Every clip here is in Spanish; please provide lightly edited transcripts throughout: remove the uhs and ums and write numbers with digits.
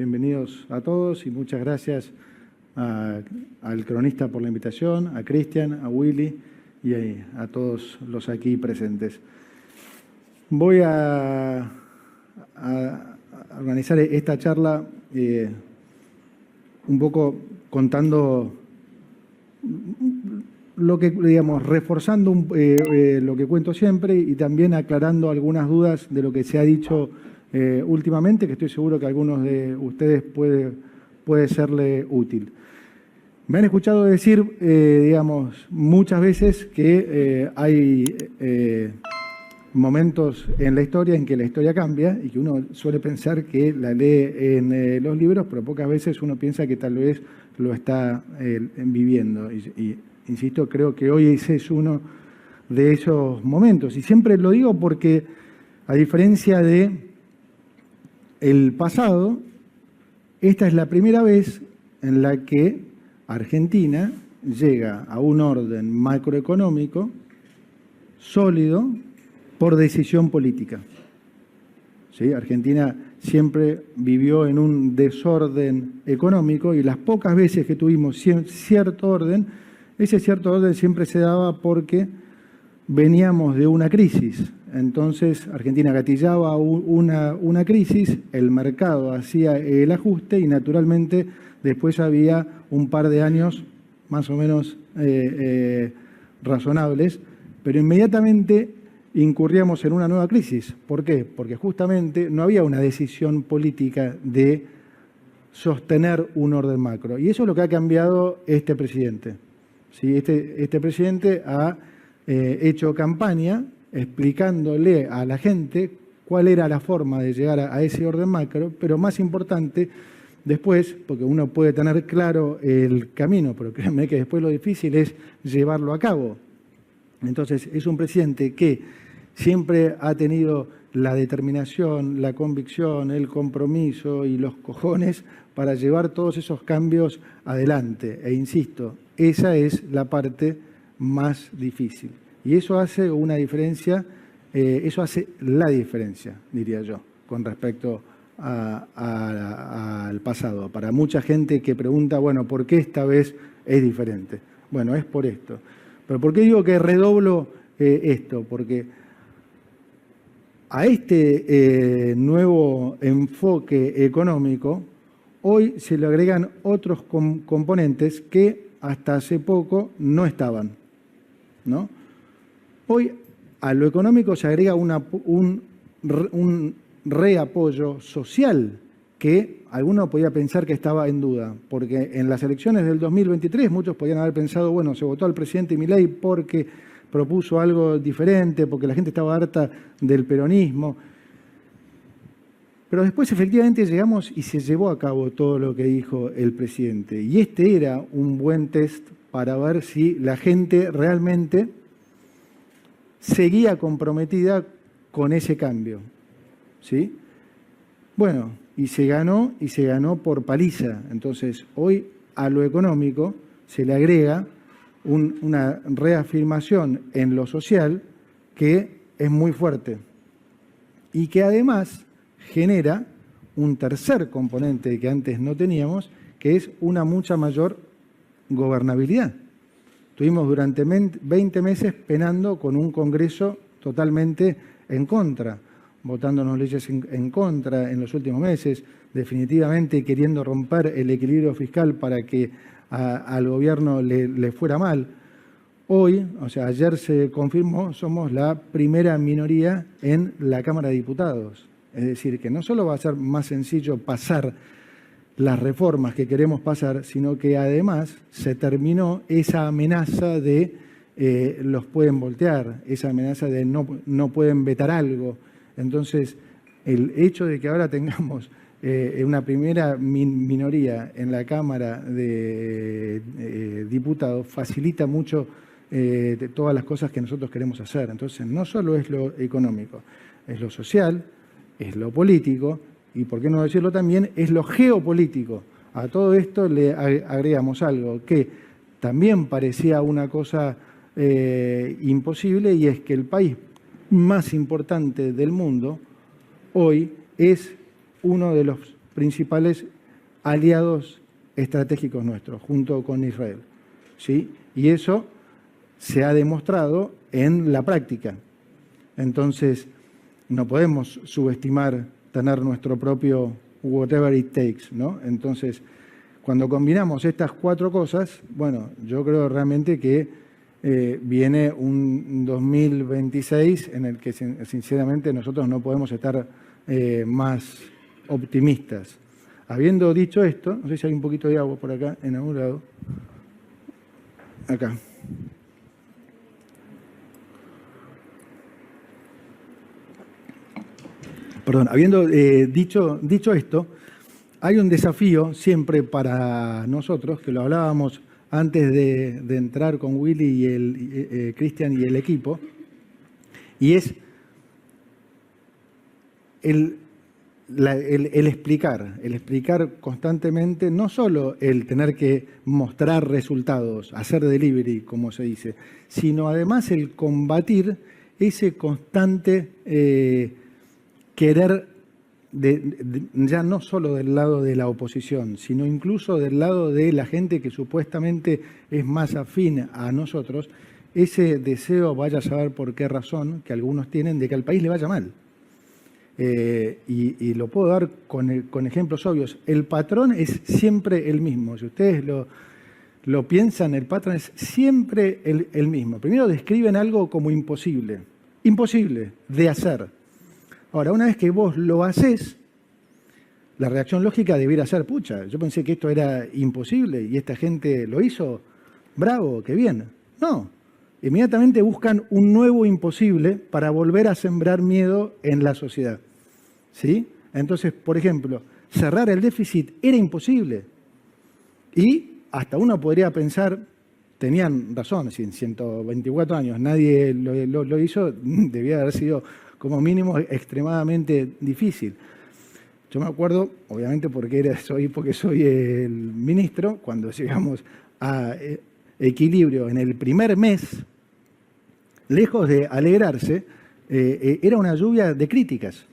bienvenidos a todos y muchas gracias al cronista por la invitación, a Cristian, a Willy y a todos los aquí presentes. Voy a organizar esta charla un poco contando lo que, digamos, reforzando lo que cuento siempre y también aclarando algunas dudas de lo que se ha dicho últimamente, que estoy seguro que a algunos de ustedes puede serle útil. Me han escuchado decir, digamos, muchas veces que hay momentos en la historia en que la historia cambia y que uno suele pensar que la lee en los libros, pero pocas veces uno piensa que tal vez lo está viviendo. Y insisto, creo que hoy ese es uno de esos momentos. Y siempre lo digo porque, a diferencia de el pasado, esta es la primera vez en la que Argentina llega a un orden macroeconómico sólido por decisión política. ¿Sí? Argentina siempre vivió en un desorden económico y las pocas veces que tuvimos cierto orden, ese cierto orden siempre se daba porque veníamos de una crisis. Entonces Argentina gatillaba una crisis, el mercado hacía el ajuste y naturalmente después había un par de años más o menos razonables, pero inmediatamente incurríamos en una nueva crisis. ¿Por qué? Porque justamente no había una decisión política de sostener un orden macro. Y eso es lo que ha cambiado este presidente. ¿Sí? Este presidente ha hecho campaña explicándole a la gente cuál era la forma de llegar a ese orden macro, pero más importante, después, porque uno puede tener claro el camino, pero créanme que después lo difícil es llevarlo a cabo. Entonces, es un presidente que siempre ha tenido la determinación, la convicción, el compromiso y los cojones para llevar todos esos cambios adelante. E insisto, esa es la parte más difícil. Y eso hace una diferencia, eso hace la diferencia, diría yo, con respecto al pasado. Para mucha gente que pregunta, bueno, ¿por qué esta vez es diferente? Bueno, es por esto. ¿Pero por qué digo que redoblo esto? Porque a este nuevo enfoque económico, hoy se le agregan otros componentes que hasta hace poco no estaban, ¿no? Hoy a lo económico se agrega un reapoyo social que alguno podía pensar que estaba en duda, porque en las elecciones del 2023 muchos podían haber pensado, bueno, se votó al presidente Milei porque propuso algo diferente, porque la gente estaba harta del peronismo. Pero después efectivamente llegamos y se llevó a cabo todo lo que dijo el presidente. Y este era un buen test para ver si la gente realmente seguía comprometida con ese cambio. ¿Sí? Bueno, y se ganó por paliza. Entonces, hoy a lo económico se le agrega una reafirmación en lo social que es muy fuerte y que además genera un tercer componente que antes no teníamos, que es una mucha mayor gobernabilidad. Estuvimos durante 20 meses penando con un Congreso totalmente en contra, votándonos leyes en contra en los últimos meses, definitivamente queriendo romper el equilibrio fiscal para que al gobierno le fuera mal. Hoy, o sea, ayer se confirmó, somos la primera minoría en la Cámara de Diputados. Es decir, que no solo va a ser más sencillo pasar las reformas que queremos pasar, sino que además se terminó esa amenaza de los pueden voltear, esa amenaza de no pueden vetar algo. Entonces, el hecho de que ahora tengamos una primera minoría en la Cámara de Diputados facilita mucho de todas las cosas que nosotros queremos hacer. Entonces, no solo es lo económico, es lo social, es lo político y, por qué no decirlo también, es lo geopolítico. A todo esto le agregamos algo que también parecía una cosa imposible, y es que el país más importante del mundo hoy es uno de los principales aliados estratégicos nuestros, junto con Israel, ¿sí? Y eso se ha demostrado en la práctica. Entonces, no podemos subestimar tener nuestro propio whatever it takes, ¿no? Entonces, cuando combinamos estas cuatro cosas, bueno, yo creo realmente que viene un 2026 en el que sinceramente nosotros no podemos estar más optimistas. Habiendo dicho esto, no sé si hay un poquito de agua por acá, en algún lado. Acá. Perdón, habiendo dicho esto, hay un desafío siempre para nosotros, que lo hablábamos antes de entrar con Willy y Cristian y el equipo, y es el explicar constantemente, no solo el tener que mostrar resultados, hacer delivery, como se dice, sino además el combatir ese constante querer, ya no solo del lado de la oposición, sino incluso del lado de la gente que supuestamente es más afín a nosotros, ese deseo, vaya a saber por qué razón, que algunos tienen, de que al país le vaya mal. Y lo puedo dar con ejemplos obvios. El patrón es siempre el mismo. Si ustedes lo piensan, el patrón es siempre el mismo. Primero describen algo como imposible de hacer. Ahora, una vez que vos lo haces, la reacción lógica debiera ser, pucha, yo pensé que esto era imposible y esta gente lo hizo, bravo, qué bien. No, inmediatamente buscan un nuevo imposible para volver a sembrar miedo en la sociedad. ¿Sí? Entonces, por ejemplo, cerrar el déficit era imposible. Y hasta uno podría pensar, tenían razón, si en 124 años nadie lo hizo, debía haber sido como mínimo extremadamente difícil. Yo me acuerdo, obviamente porque soy el ministro, cuando llegamos a equilibrio en el primer mes, lejos de alegrarse, era una lluvia de críticas.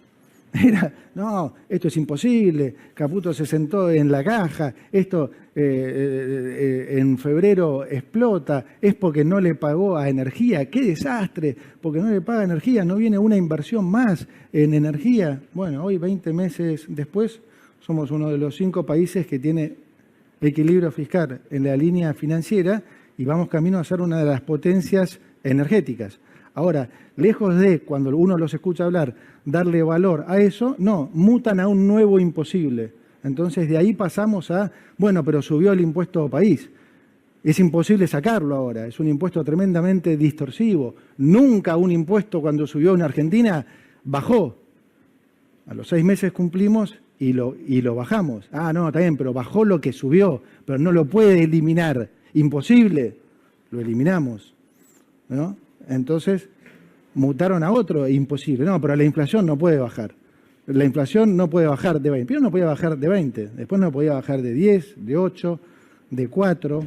Era, no, esto es imposible, Caputo se sentó en la caja, esto en febrero explota, es porque no le pagó a energía, qué desastre, porque no le paga energía, no viene una inversión más en energía. Bueno, hoy 20 meses después somos uno de los 5 países que tiene equilibrio fiscal en la línea financiera y vamos camino a ser una de las potencias energéticas. Ahora, lejos de, cuando uno los escucha hablar, darle valor a eso, no, mutan a un nuevo imposible. Entonces, de ahí pasamos a, bueno, pero subió el impuesto país. Es imposible sacarlo ahora, es un impuesto tremendamente distorsivo. Nunca un impuesto cuando subió en Argentina bajó. A los 6 meses cumplimos y lo bajamos. Ah, no, está bien, pero bajó lo que subió, pero no lo puede eliminar. Imposible, lo eliminamos, ¿no? Entonces, mutaron a otro, imposible. No, pero la inflación no puede bajar. La inflación no puede bajar de 20. Primero no podía bajar de 20, después no podía bajar de 10, de 8, de 4.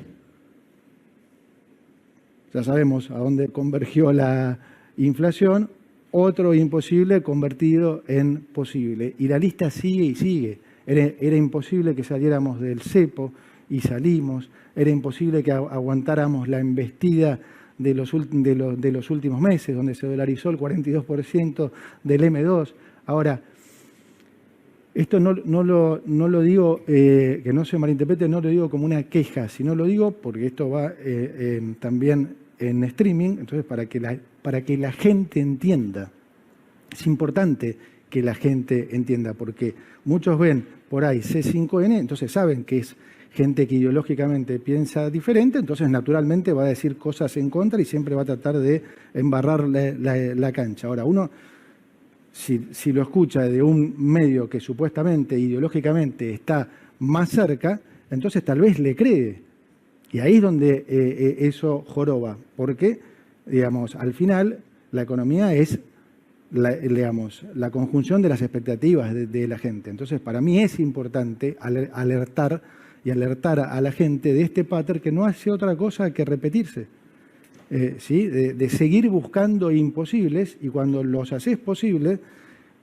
Ya sabemos a dónde convergió la inflación. Otro imposible convertido en posible. Y la lista sigue y sigue. Era imposible que saliéramos del cepo y salimos. Era imposible que aguantáramos la embestida de los últimos meses, donde se dolarizó el 42% del M2. Ahora, esto no lo digo, que no se malinterprete, no lo digo como una queja, sino lo digo porque esto va también en streaming, entonces para que la gente entienda. Es importante que la gente entienda, porque muchos ven por ahí C5N, entonces saben que es gente que ideológicamente piensa diferente, entonces naturalmente va a decir cosas en contra y siempre va a tratar de embarrar la cancha. Ahora, uno, si lo escucha de un medio que supuestamente ideológicamente está más cerca, entonces tal vez le cree. Y ahí es donde eso joroba, porque, digamos, al final la economía es la conjunción de las expectativas de la gente. Entonces, para mí es importante alertar a la gente de este pattern que no hace otra cosa que repetirse, ¿sí? De seguir buscando imposibles, y cuando los haces posibles,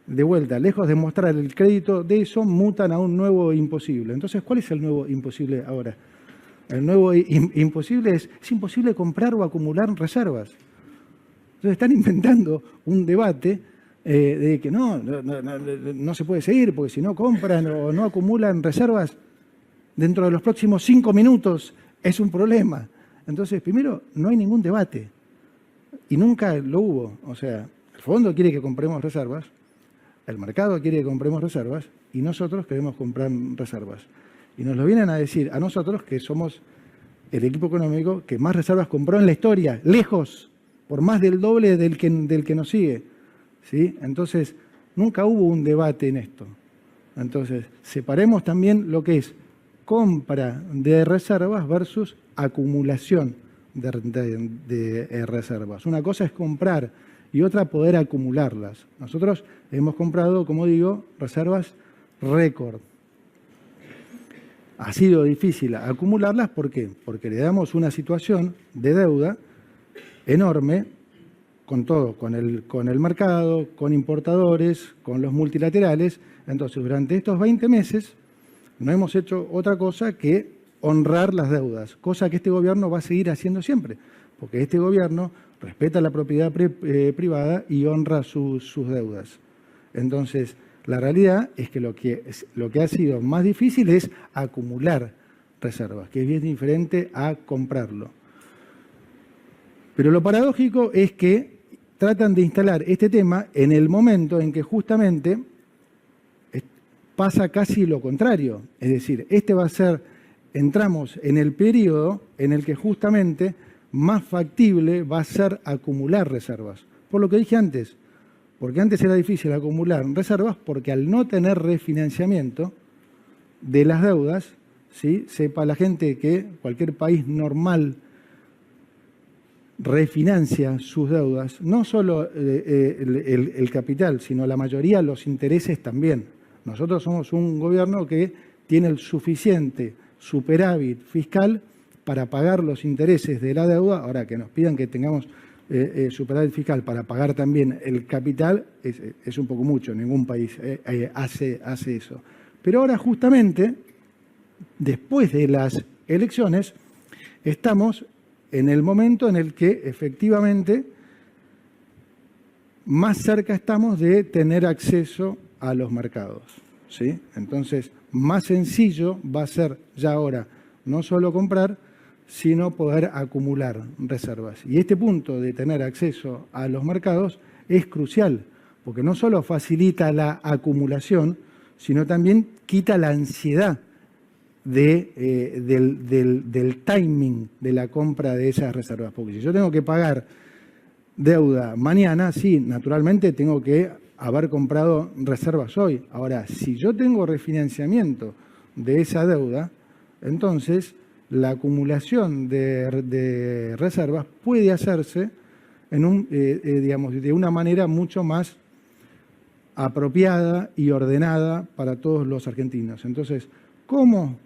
de vuelta, lejos de mostrar el crédito de eso, mutan a un nuevo imposible. Entonces, ¿cuál es el nuevo imposible ahora? El nuevo imposible es imposible comprar o acumular reservas. Entonces están inventando un debate de que no se puede seguir, porque si no compran o no acumulan reservas, dentro de los próximos 5 minutos es un problema. Entonces, primero, no hay ningún debate. Y nunca lo hubo. O sea, el fondo quiere que compremos reservas, el mercado quiere que compremos reservas y nosotros queremos comprar reservas. Y nos lo vienen a decir a nosotros que somos el equipo económico que más reservas compró en la historia, lejos, por más del doble del que nos sigue. ¿Sí? Entonces, nunca hubo un debate en esto. Entonces, separemos también lo que es compra de reservas versus acumulación de reservas. Una cosa es comprar y otra poder acumularlas. Nosotros hemos comprado, como digo, reservas récord. Ha sido difícil acumularlas, ¿por qué? Porque le damos una situación de deuda enorme con todo, con el mercado, con importadores, con los multilaterales. Entonces, durante estos 20 meses no hemos hecho otra cosa que honrar las deudas, cosa que este gobierno va a seguir haciendo siempre, porque este gobierno respeta la propiedad privada y honra sus deudas. Entonces, la realidad es que lo que ha sido más difícil es acumular reservas, que es bien diferente a comprarlo. Pero lo paradójico es que tratan de instalar este tema en el momento en que justamente pasa casi lo contrario. Es decir, entramos en el periodo en el que justamente más factible va a ser acumular reservas. Por lo que dije antes, porque antes era difícil acumular reservas, porque al no tener refinanciamiento de las deudas, ¿sí? Sepa la gente que cualquier país normal refinancia sus deudas, no solo el capital, sino la mayoría los intereses también. Nosotros somos un gobierno que tiene el suficiente superávit fiscal para pagar los intereses de la deuda. Ahora que nos pidan que tengamos superávit fiscal para pagar también el capital, es un poco mucho, ningún país hace eso. Pero ahora justamente, después de las elecciones, estamos en el momento en el que efectivamente más cerca estamos de tener acceso a los mercados, ¿sí? Entonces, más sencillo va a ser ya ahora no solo comprar, sino poder acumular reservas. Y este punto de tener acceso a los mercados es crucial, porque no solo facilita la acumulación, sino también quita la ansiedad del timing de la compra de esas reservas. Porque si yo tengo que pagar deuda mañana, sí, naturalmente tengo que haber comprado reservas hoy. Ahora, si yo tengo refinanciamiento de esa deuda, entonces la acumulación de reservas puede hacerse de una manera mucho más apropiada y ordenada para todos los argentinos. Entonces, ¿cómo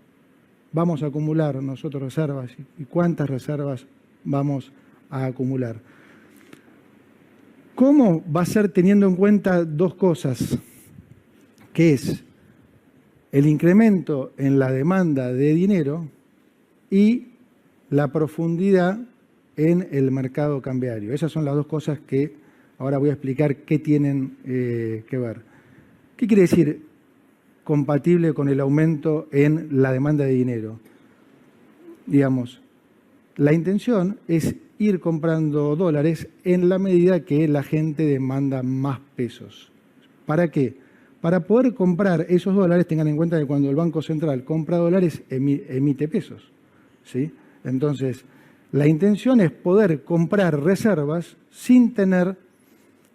vamos a acumular nosotros reservas y cuántas reservas vamos a acumular? ¿Cómo va a ser teniendo en cuenta dos cosas? Que es el incremento en la demanda de dinero y la profundidad en el mercado cambiario. Esas son las dos cosas que ahora voy a explicar qué tienen que ver. ¿Qué quiere decir compatible con el aumento en la demanda de dinero? Digamos, la intención es ir comprando dólares en la medida que la gente demanda más pesos. ¿Para qué? Para poder comprar esos dólares, tengan en cuenta que cuando el Banco Central compra dólares, emite pesos, ¿sí? Entonces, la intención es poder comprar reservas sin tener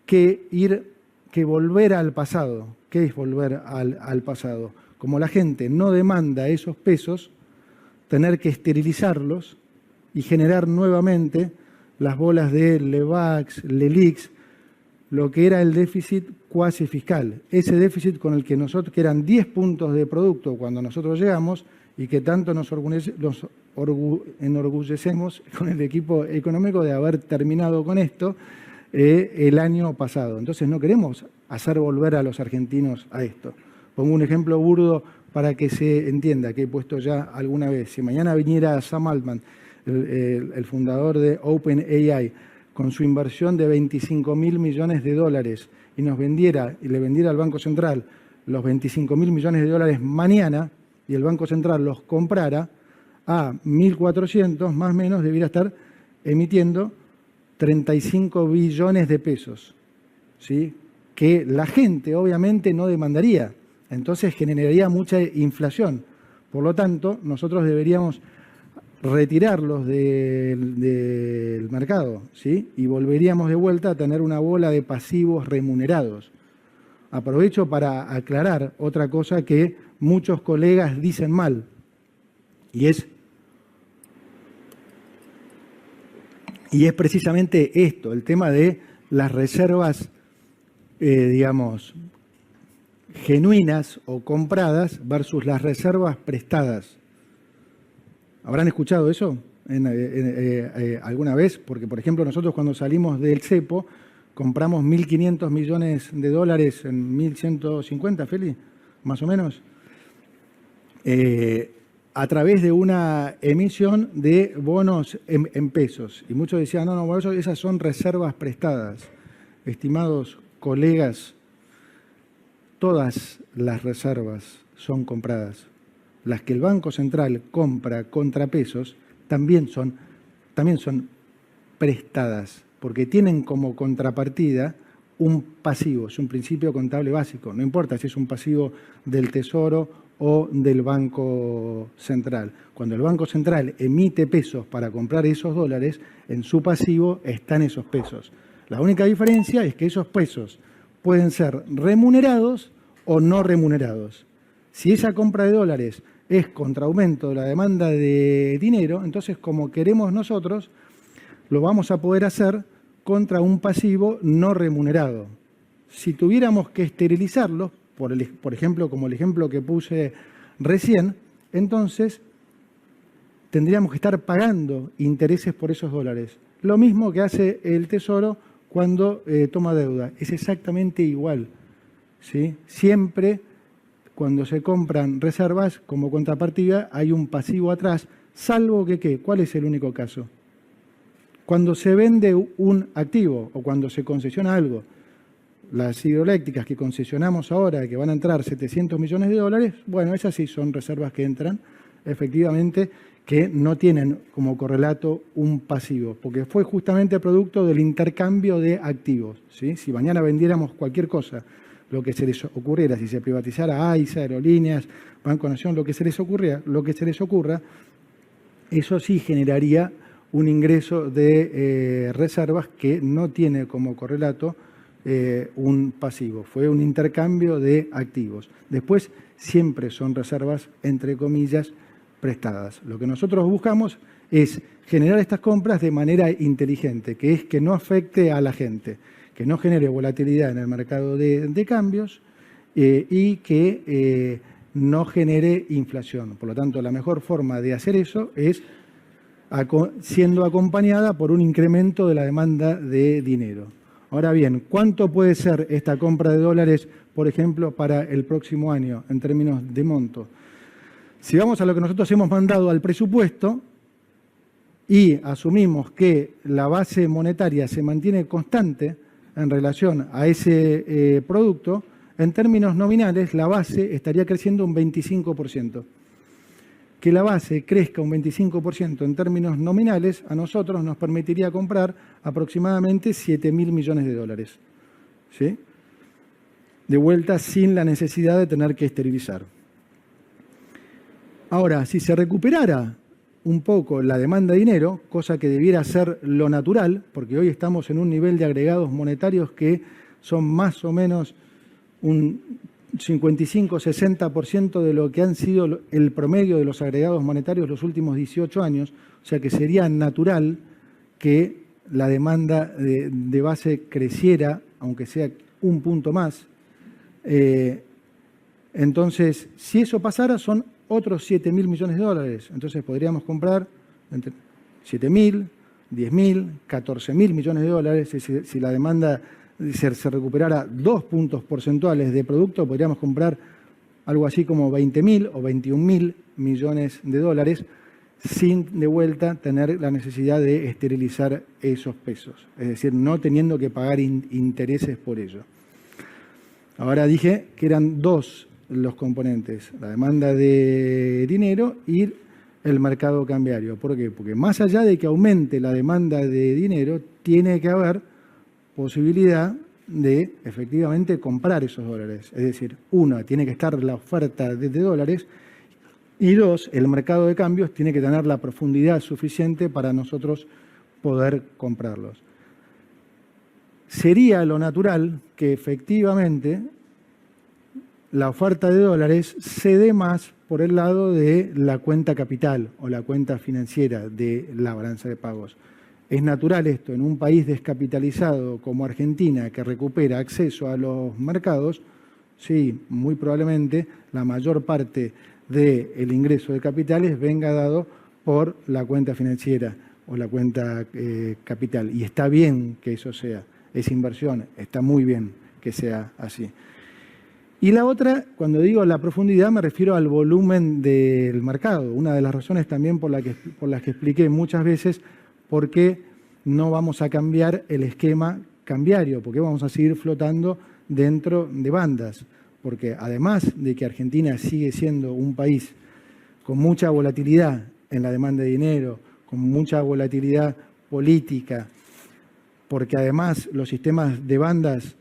que volver al pasado. ¿Qué es volver al pasado? Como la gente no demanda esos pesos, tener que esterilizarlos y generar nuevamente las bolas de LEVAX, LELIX, lo que era el déficit cuasi fiscal. Ese déficit con el que nosotros, que eran 10 puntos de producto cuando nosotros llegamos y que tanto nos enorgullecemos con el equipo económico de haber terminado con esto el año pasado. Entonces no queremos hacer volver a los argentinos a esto. Pongo un ejemplo burdo para que se entienda, que he puesto ya alguna vez. Si mañana viniera Sam Altman, el fundador de OpenAI, con su inversión de 25.000 millones de dólares y nos vendiera y le vendiera al Banco Central los 25.000 millones de dólares mañana y el Banco Central los comprara a 1.400, más o menos, debiera estar emitiendo 35 billones de pesos, ¿sí? Que la gente obviamente no demandaría, entonces generaría mucha inflación. Por lo tanto, nosotros deberíamos retirarlos del mercado, ¿sí? Y volveríamos de vuelta a tener una bola de pasivos remunerados. Aprovecho para aclarar otra cosa que muchos colegas dicen mal, y es precisamente esto, el tema de las reservas, digamos, genuinas o compradas versus las reservas prestadas. ¿Habrán escuchado eso alguna vez? Porque, por ejemplo, nosotros cuando salimos del cepo compramos 1.500 millones de dólares en 1.150, Feli, más o menos, a través de una emisión de bonos en pesos. Y muchos decían, no, bueno, esas son reservas prestadas. Estimados colegas, todas las reservas son compradas. Las que el Banco Central compra contra pesos también son prestadas, porque tienen como contrapartida un pasivo, es un principio contable básico, no importa si es un pasivo del Tesoro o del Banco Central. Cuando el Banco Central emite pesos para comprar esos dólares, en su pasivo están esos pesos. La única diferencia es que esos pesos pueden ser remunerados o no remunerados. Si esa compra de dólares es contra aumento de la demanda de dinero, entonces como queremos nosotros, lo vamos a poder hacer contra un pasivo no remunerado. Si tuviéramos que esterilizarlo, por ejemplo, como el ejemplo que puse recién, entonces tendríamos que estar pagando intereses por esos dólares. Lo mismo que hace el Tesoro cuando toma deuda. Es exactamente igual, ¿sí? Siempre cuando se compran reservas como contrapartida hay un pasivo atrás, salvo que ¿qué? ¿Cuál es el único caso? Cuando se vende un activo o cuando se concesiona algo. Las hidroeléctricas que concesionamos ahora, que van a entrar 700 millones de dólares, bueno, esas sí son reservas que entran, efectivamente, que no tienen como correlato un pasivo, porque fue justamente producto del intercambio de activos, ¿sí? Si mañana vendiéramos cualquier cosa, lo que se les ocurriera, si se privatizara AISA, aerolíneas, Banco Nación, lo que se les ocurra, eso sí generaría un ingreso de reservas que no tiene como correlato un pasivo. Fue un intercambio de activos. Después siempre son reservas, entre comillas, prestadas. Lo que nosotros buscamos es generar estas compras de manera inteligente, que es que no afecte a la gente, que no genere volatilidad en el mercado de cambios y que no genere inflación. Por lo tanto, la mejor forma de hacer eso es siendo acompañada por un incremento de la demanda de dinero. Ahora bien, ¿cuánto puede ser esta compra de dólares, por ejemplo, para el próximo año en términos de monto? Si vamos a lo que nosotros hemos mandado al presupuesto y asumimos que la base monetaria se mantiene constante en relación a ese producto, en términos nominales la base estaría creciendo un 25%. Que la base crezca un 25% en términos nominales, a nosotros nos permitiría comprar aproximadamente 7.000 millones de dólares. ¿Sí? De vuelta sin la necesidad de tener que esterilizar. Ahora, si se recuperara un poco la demanda de dinero, cosa que debiera ser lo natural, porque hoy estamos en un nivel de agregados monetarios que son más o menos un 55-60% de lo que han sido el promedio de los agregados monetarios los últimos 18 años, o sea que sería natural que la demanda de base creciera, aunque sea un punto más. Entonces, si eso pasara, son otros 7.000 millones de dólares. Entonces podríamos comprar entre 7.000, 10.000, 14.000 millones de dólares si la demanda se recuperara 2 puntos porcentuales de producto, podríamos comprar algo así como 20.000 o 21.000 millones de dólares sin de vuelta tener la necesidad de esterilizar esos pesos, es decir, no teniendo que pagar intereses por ello. Ahora dije que eran dos los componentes, la demanda de dinero y el mercado cambiario. ¿Por qué? Porque más allá de que aumente la demanda de dinero, tiene que haber posibilidad de efectivamente comprar esos dólares. Es decir, una, tiene que estar la oferta de dólares, y dos, el mercado de cambios tiene que tener la profundidad suficiente para nosotros poder comprarlos. Sería lo natural que efectivamente la oferta de dólares se dé más por el lado de la cuenta capital o la cuenta financiera de la balanza de pagos. Es natural esto en un país descapitalizado como Argentina, que recupera acceso a los mercados. Sí, muy probablemente la mayor parte del ingreso de capitales venga dado por la cuenta financiera o la cuenta capital. Y está bien que eso sea, es inversión, está muy bien que sea así. Y la otra, cuando digo la profundidad, me refiero al volumen del mercado. Una de las razones también por las que expliqué muchas veces por qué no vamos a cambiar el esquema cambiario, porque vamos a seguir flotando dentro de bandas. Porque además de que Argentina sigue siendo un país con mucha volatilidad en la demanda de dinero, con mucha volatilidad política, porque además los sistemas de bandas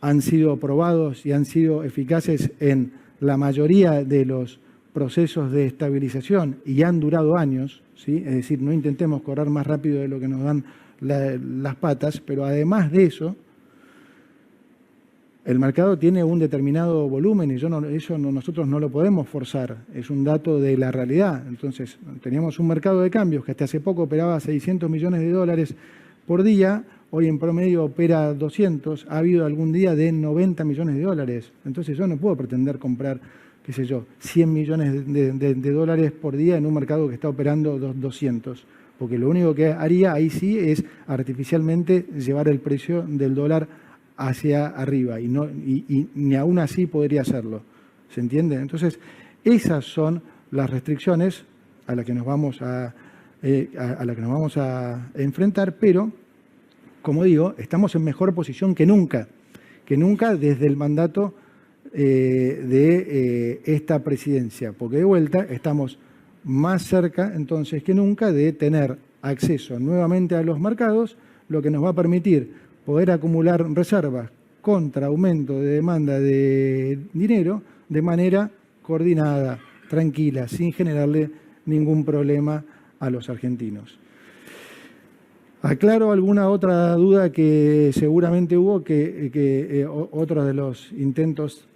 han sido probados y han sido eficaces en la mayoría de los procesos de estabilización y han durado años, ¿sí? Es decir, no intentemos correr más rápido de lo que nos dan las patas, pero además de eso, el mercado tiene un determinado volumen y nosotros no lo podemos forzar, es un dato de la realidad. Entonces, teníamos un mercado de cambios que hasta hace poco operaba 600 millones de dólares por día, hoy en promedio opera 200, ha habido algún día de 90 millones de dólares. Entonces yo no puedo pretender comprar, 100 millones de dólares por día en un mercado que está operando 200, porque lo único que haría ahí sí es artificialmente llevar el precio del dólar hacia arriba y ni aún así podría hacerlo. ¿Se entiende? Entonces, esas son las restricciones a las que nos vamos a enfrentar, pero, como digo, estamos en mejor posición que nunca desde el mandato de esta presidencia, porque de vuelta estamos más cerca entonces que nunca de tener acceso nuevamente a los mercados, lo que nos va a permitir poder acumular reservas contra aumento de demanda de dinero de manera coordinada, tranquila, sin generarle ningún problema a los argentinos. Aclaro alguna otra duda que seguramente hubo, que otro de los intentos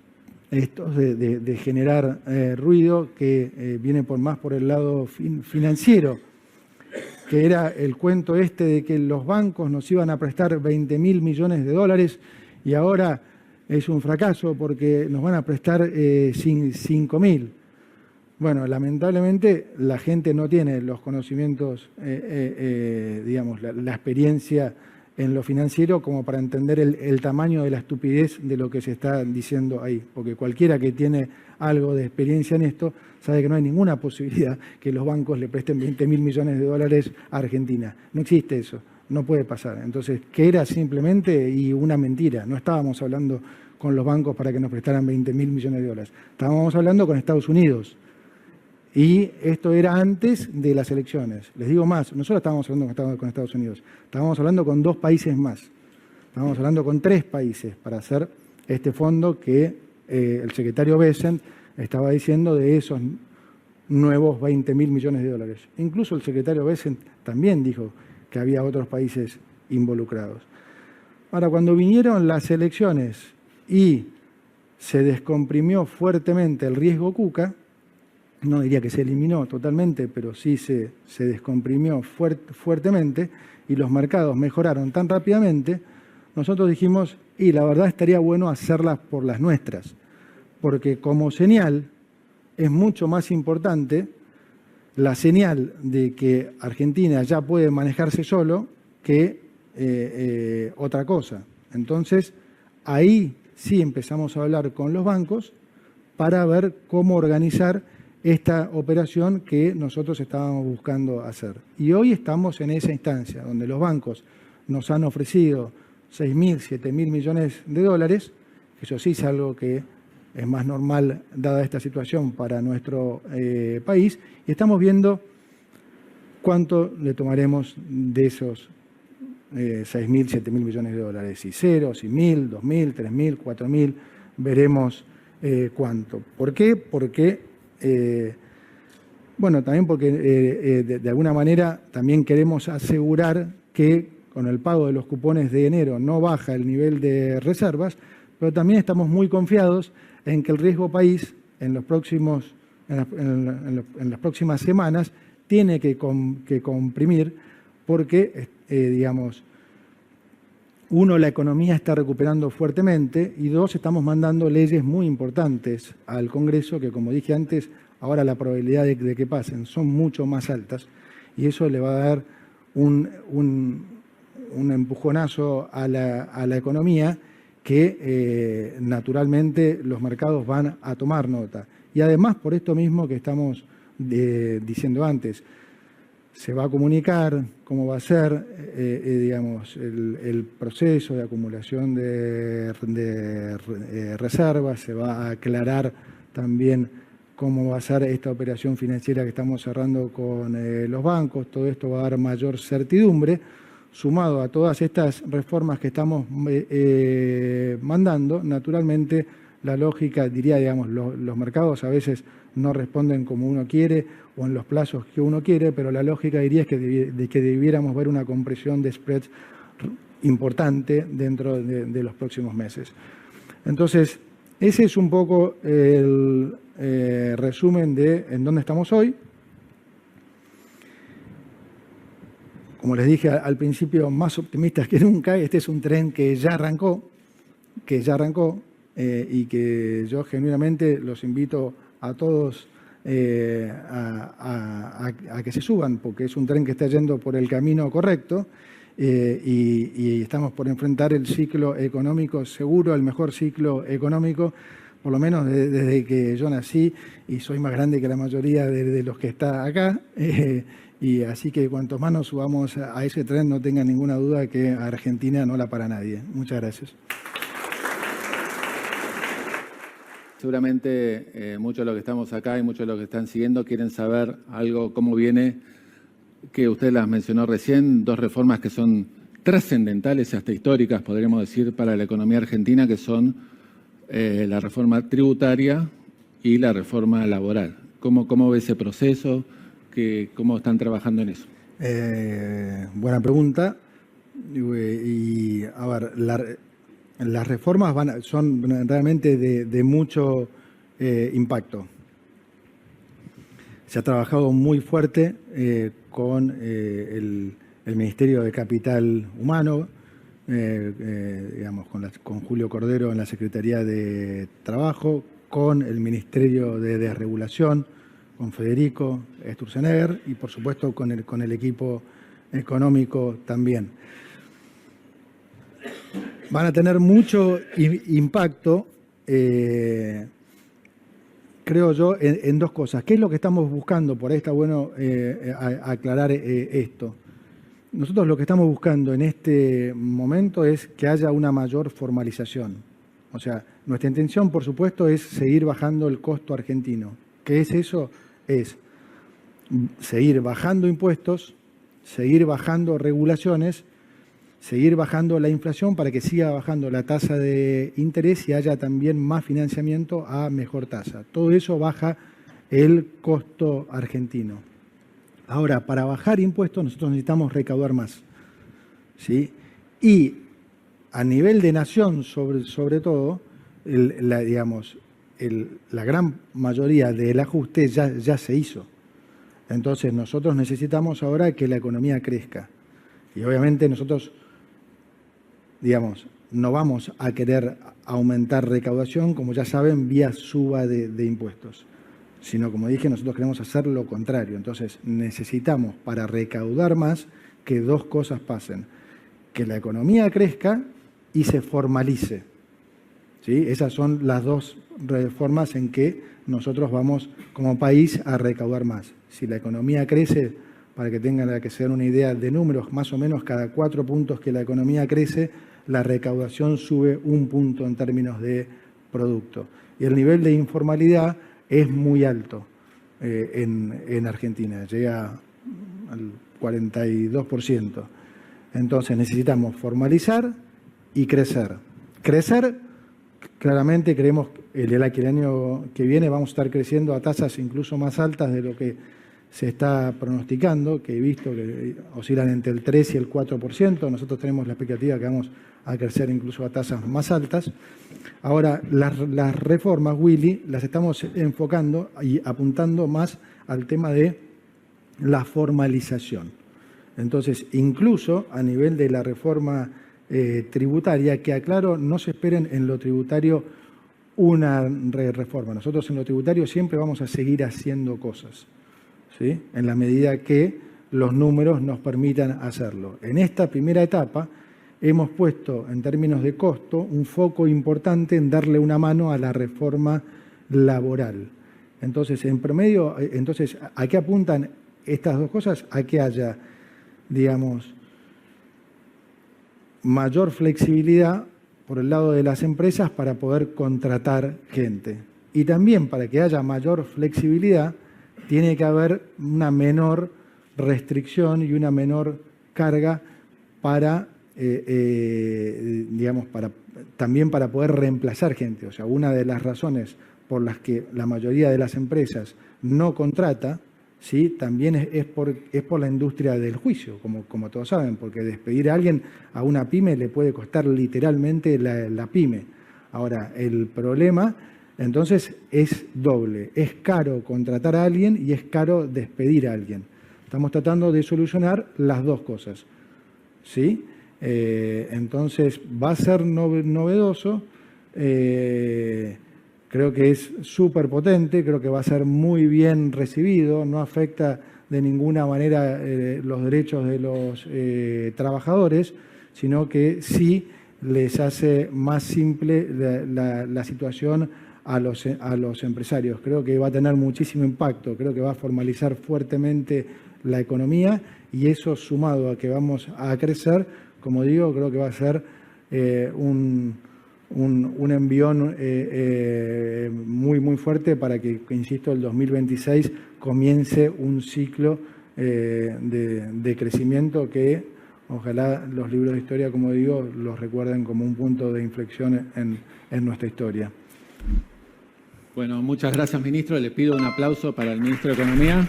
estos de generar ruido que viene más por el lado financiero, que era el cuento este de que los bancos nos iban a prestar 20.000 millones de dólares y ahora es un fracaso porque nos van a prestar 5.000. Bueno, lamentablemente la gente no tiene los conocimientos, digamos, la experiencia en lo financiero como para entender el tamaño de la estupidez de lo que se está diciendo ahí. Porque cualquiera que tiene algo de experiencia en esto sabe que no hay ninguna posibilidad que los bancos le presten 20.000 millones de dólares a Argentina. No existe eso, no puede pasar. Entonces, que era simplemente una mentira. No estábamos hablando con los bancos para que nos prestaran 20.000 millones de dólares. Estábamos hablando con Estados Unidos. Y esto era antes de las elecciones. Les digo más, no solo estábamos hablando con Estados Unidos, estábamos hablando con 2 países más. Estábamos hablando con 3 países para hacer este fondo que el secretario Bessent estaba diciendo de esos nuevos 20.000 millones de dólares. Incluso el secretario Bessent también dijo que había otros países involucrados. Ahora, cuando vinieron las elecciones y se descomprimió fuertemente el riesgo Cuca, no diría que se eliminó totalmente, pero sí se descomprimió fuertemente y los mercados mejoraron tan rápidamente, nosotros dijimos, y la verdad estaría bueno hacerlas por las nuestras, porque como señal es mucho más importante la señal de que Argentina ya puede manejarse solo que otra cosa. Entonces, ahí sí empezamos a hablar con los bancos para ver cómo organizar esta operación que nosotros estábamos buscando hacer. Y hoy estamos en esa instancia, donde los bancos nos han ofrecido 6.000, 7.000 millones de dólares, eso sí es algo que es más normal dada esta situación para nuestro país, y estamos viendo cuánto le tomaremos de esos 6.000, 7.000 millones de dólares, si 0, si 1.000, 2.000, 3.000, 4.000, veremos cuánto. ¿Por qué? Porque, bueno, también porque de alguna manera también queremos asegurar que con el pago de los cupones de enero no baja el nivel de reservas, pero también estamos muy confiados en que el riesgo país en las próximas semanas tiene que comprimir porque, digamos, uno, la economía está recuperando fuertemente y dos, estamos mandando leyes muy importantes al Congreso que, como dije antes, ahora la probabilidad de que pasen son mucho más altas y eso le va a dar un empujonazo a la economía que naturalmente los mercados van a tomar nota. Y además, por esto mismo que estamos diciendo antes, se va a comunicar cómo va a ser, digamos, el proceso de acumulación de reservas, se va a aclarar también cómo va a ser esta operación financiera que estamos cerrando con los bancos. Todo esto va a dar mayor certidumbre, sumado a todas estas reformas que estamos mandando. Naturalmente, la lógica, diría, digamos, los mercados a veces no responden como uno quiere o en los plazos que uno quiere, pero la lógica diría es que debiéramos ver una compresión de spreads importante dentro de los próximos meses. Entonces, ese es un poco el resumen de en dónde estamos hoy. Como les dije al principio, más optimistas que nunca. Este es un tren que ya arrancó, y que yo genuinamente los invito a todos a que se suban, porque es un tren que está yendo por el camino correcto y estamos por enfrentar el ciclo económico seguro, el mejor ciclo económico, por lo menos desde que yo nací y soy más grande que la mayoría de los que está acá. Y así que cuantos más nos subamos a ese tren, no tengan ninguna duda que a Argentina no la para nadie. Muchas gracias. Seguramente muchos de los que estamos acá y muchos de los que están siguiendo quieren saber algo, cómo viene, que usted las mencionó recién, dos reformas que son trascendentales y hasta históricas, podríamos decir, para la economía argentina, que son la reforma tributaria y la reforma laboral. ¿Cómo ve ese proceso? ¿Cómo están trabajando en eso? Buena pregunta. Y a ver, las reformas son realmente de mucho impacto. Se ha trabajado muy fuerte con el Ministerio de Capital Humano, digamos, con Julio Cordero en la Secretaría de Trabajo, con el Ministerio de Desregulación, con Federico Sturzenegger y, por supuesto, con el equipo económico también. Van a tener mucho impacto, creo yo, en dos cosas. ¿Qué es lo que estamos buscando? Por ahí está bueno aclarar esto. Nosotros lo que estamos buscando en este momento es que haya una mayor formalización. O sea, nuestra intención, por supuesto, es seguir bajando el costo argentino. ¿Qué es eso? Es seguir bajando impuestos, seguir bajando regulaciones, seguir bajando la inflación para que siga bajando la tasa de interés y haya también más financiamiento a mejor tasa. Todo eso baja el costo argentino. Ahora, para bajar impuestos nosotros necesitamos recaudar más, ¿sí? Y a nivel de nación, sobre todo, la gran mayoría del ajuste ya se hizo. Entonces nosotros necesitamos ahora que la economía crezca. Y obviamente nosotros, digamos, no vamos a querer aumentar recaudación, como ya saben, vía suba de impuestos, sino, como dije, nosotros queremos hacer lo contrario. Entonces necesitamos, para recaudar más, que dos cosas pasen: que la economía crezca y se formalice. ¿Sí? Esas son las dos formas en que nosotros vamos como país a recaudar más. Si la economía crece, para que tengan que ser una idea de números, más o menos cada 4 puntos que la economía crece, la recaudación sube 1 punto en términos de producto. Y el nivel de informalidad es muy alto en Argentina, llega al 42%. Entonces necesitamos formalizar y crecer. Crecer, claramente creemos que el año que viene vamos a estar creciendo a tasas incluso más altas de lo que se está pronosticando, que he visto que oscilan entre el 3 y el 4%. Nosotros tenemos la expectativa que vamos a crecer incluso a tasas más altas. Ahora, las reformas, Willy, las estamos enfocando y apuntando más al tema de la formalización. Entonces, incluso a nivel de la reforma tributaria, que aclaro, no se esperen en lo tributario una reforma. Nosotros en lo tributario siempre vamos a seguir haciendo cosas, ¿sí? En la medida que los números nos permitan hacerlo. En esta primera etapa hemos puesto, en términos de costo, un foco importante en darle una mano a la reforma laboral. Entonces, en promedio, ¿a qué apuntan estas dos cosas? A que haya, digamos, mayor flexibilidad por el lado de las empresas para poder contratar gente. Y también para que haya mayor flexibilidad, tiene que haber una menor restricción y una menor carga para, también para poder reemplazar gente. O sea, una de las razones por las que la mayoría de las empresas no contrata, ¿sí? También es por la industria del juicio, como todos saben, porque despedir a alguien, a una pyme, le puede costar literalmente la pyme. Ahora, el problema, entonces, es doble. Es caro contratar a alguien y es caro despedir a alguien. Estamos tratando de solucionar las dos cosas, ¿sí? Entonces, va a ser novedoso. Creo que es súper potente, creo que va a ser muy bien recibido, no afecta de ninguna manera los derechos de los trabajadores, sino que sí les hace más simple la situación a los empresarios. Creo que va a tener muchísimo impacto, creo que va a formalizar fuertemente la economía y eso sumado a que vamos a crecer, como digo, creo que va a ser un envión muy, muy fuerte para que, insisto, el 2026 comience un ciclo de crecimiento que ojalá los libros de historia, como digo, los recuerden como un punto de inflexión en nuestra historia. Bueno, muchas gracias, ministro. Le pido un aplauso para el ministro de Economía.